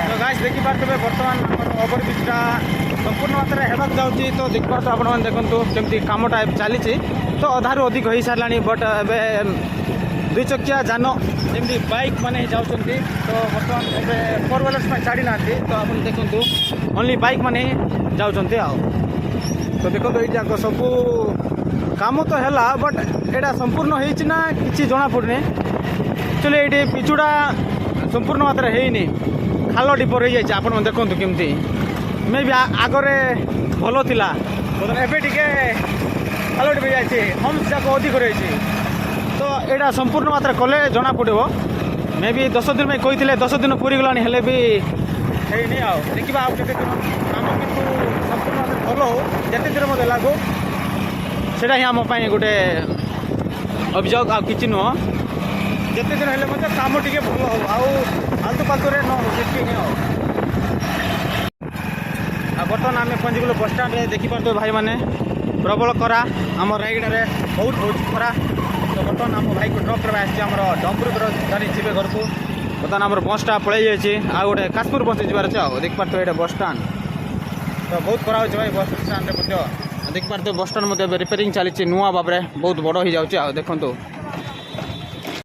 तो गाइस देखि पार्थे बर्तमान ओवरब्रिजटा संपूर्ण मात्रा हेबाक जाउची तो देखि पार्थ आपण मन देखंतु केमती कामटा चली तो अधारू अधिक हो सारा बट ए दुई चकिया जान जमी बाइक मैंने जाऊँगी तो बर्तमान ए फोर व्हीलर्स में छाड़ी ना तो आप देखो ओनली बाइक मैंने जाऊँच तो देखो ये सब काम तो है बट एटा संपूर्ण होना कि जना पड़नी एक्चुअली ये पिचुड़ा संपूर्ण मात्रा है खाल डिपर हो जाए आप देखो केमती मे भी आगरे भल था एवं टे खाल डिप जाए हम्स जाक अधिक रही तो यहाँ संपूर्ण मात्रा कले जना पड़ो मे भी 10 दिन में कही 10 दिन पूरी गलानी हेले भी है देखा आम कि संपूर्ण मात्रा भल हो जिते दिन मत लागू से आम गोटे अभियोग आ कि नुह जिते दिन हेल्ले कम टे भल हो आलतू पालतू न हो बर्तमान आम पंजीगुल बस स्टाण्ड देखिपे भाई मैंने प्रबल खरा आम रायगड़ा बहुत बहुत खरा तो बर्तमान आम भाई को ट्रक आम डम्पुर गाड़ी जी घर को बर्तमान आम बसटा पलि जाइए आ गए काश्मीर बस जबार अच्छे देखि पार्थ ये बस स्टाण्ड तो बहुत खरा हो भाई बस स्टाण्ड देखि पार्थ बस स्टाण्ड रिपेयरिंग चली नुआ भाव में बहुत बड़ हो जाए देखो